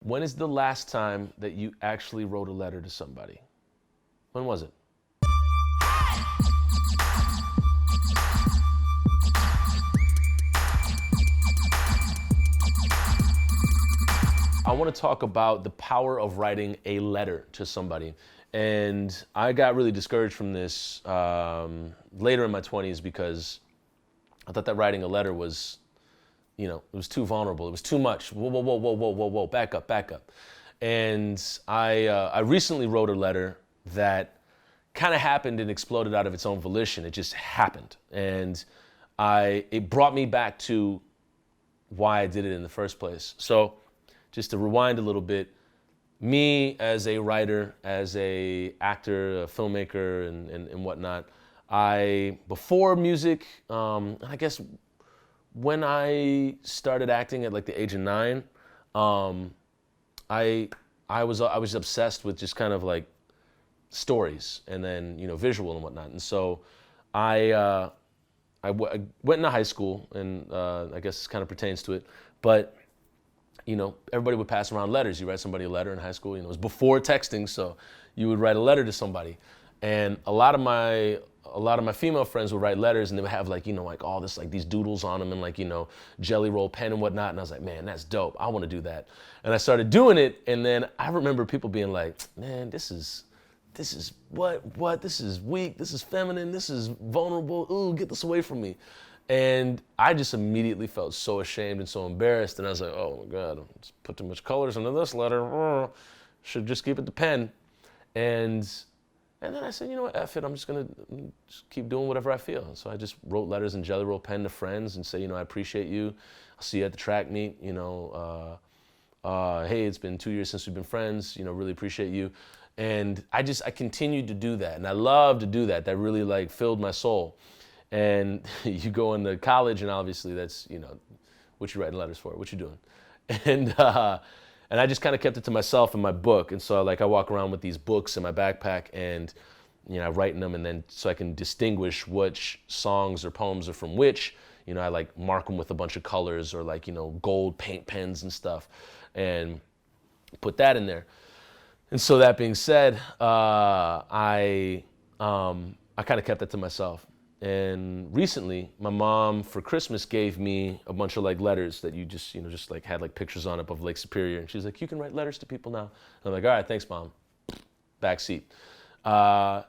When is the last time that you actually wrote a letter to somebody? When was it? I want to talk about the power of writing a letter to somebody. And I got really discouraged from this later in my 20s because I thought that writing a letter was, it was too vulnerable. It was too much. Whoa, whoa, whoa, whoa, whoa, whoa, whoa, back up, back up. And I recently wrote a letter that kind of happened and exploded out of its own volition. It just happened. And it brought me back to why I did it in the first place. So just to rewind a little bit, me as a writer, as a actor, a filmmaker, and whatnot, before music, I guess when I started acting at like the age of 9, I was obsessed with just kind of like stories and then visual and whatnot. And so I went into high school, and I guess this kind of pertains to it, but everybody would pass around letters. You write somebody a letter in high school. It was before texting, so you would write a letter to somebody. And a lot of my female friends would write letters, and they would have like all this, like these doodles on them, and Jelly Roll pen and whatnot. And I was like, man, that's dope. I want to do that. And I started doing it, and then I remember people being like, man, this is what? This is weak. This is feminine. This is vulnerable. Ooh, get this away from me. And I just immediately felt so ashamed and so embarrassed. And I was like, oh my God, I just put too much colors into this letter. Should just keep it to pen. And then I said, you know what, F it, I'm just gonna keep doing whatever I feel. And so I just wrote letters in Jelly Roll pen to friends and say, I appreciate you. I'll see you at the track meet. Hey, it's been 2 years since we've been friends. Really appreciate you. And I continued to do that. And I love to do that. That really like filled my soul. And you go into college, and obviously that's, what you writing letters for, what you doing. And I just kind of kept it to myself in my book. And so I walk around with these books in my backpack, and, I write in them, and then so I can distinguish which songs or poems are from which, I like mark them with a bunch of colors or like, gold paint pens and stuff, and put that in there. And so that being said, I kind of kept that to myself. And recently, my mom for Christmas gave me a bunch of like letters that you just like had like pictures on it of Lake Superior. And she's like, you can write letters to people now. And I'm like, all right, thanks, Mom. Backseat. And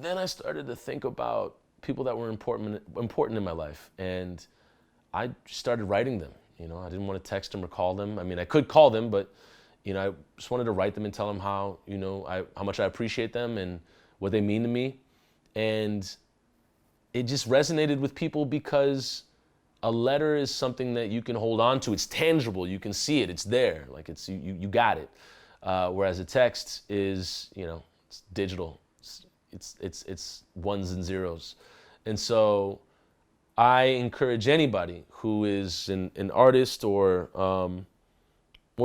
then I started to think about people that were important in my life. And I started writing them. I didn't want to text them or call them. I mean, I could call them, but I just wanted to write them and tell them how, how much I appreciate them and what they mean to me. And it just resonated with people because a letter is something that you can hold on to. It's tangible. You can see it. It's there. Like you got it. Whereas a text is, it's digital. It's ones and zeros. And so I encourage anybody who is an artist or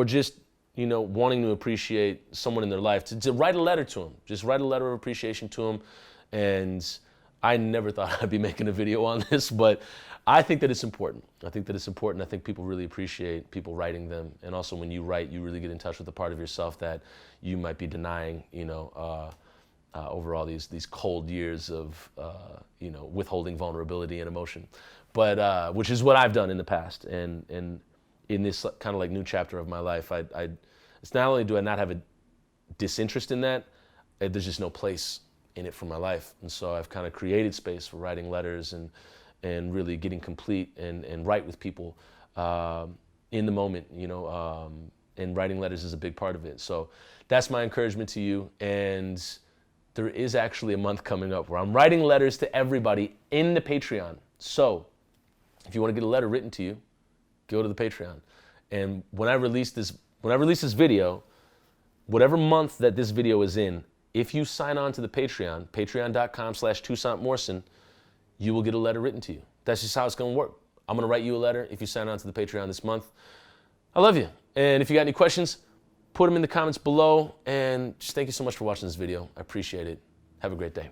just, wanting to appreciate someone in their life to write a letter to them. Just write a letter of appreciation to them. And I never thought I'd be making a video on this, but I think that it's important. I think people really appreciate people writing them. And also when you write, you really get in touch with the part of yourself that you might be denying, over all these cold years of, withholding vulnerability and emotion. But, which is what I've done in the past. And in this kind of like new chapter of my life, it's not only do I not have a disinterest in that, there's just no place in it for my life. And so I've kind of created space for writing letters and really getting complete and right with people in the moment, and writing letters is a big part of it. So that's my encouragement to you. And there is actually a month coming up where I'm writing letters to everybody in the Patreon. So if you want to get a letter written to you, go to the Patreon. And when I release this video, whatever month that this video is in, if you sign on to the Patreon, patreon.com/ToussaintMorrison, you will get a letter written to you. That's just how it's going to work. I'm going to write you a letter if you sign on to the Patreon this month. I love you. And if you got any questions, put them in the comments below. And just thank you so much for watching this video. I appreciate it. Have a great day.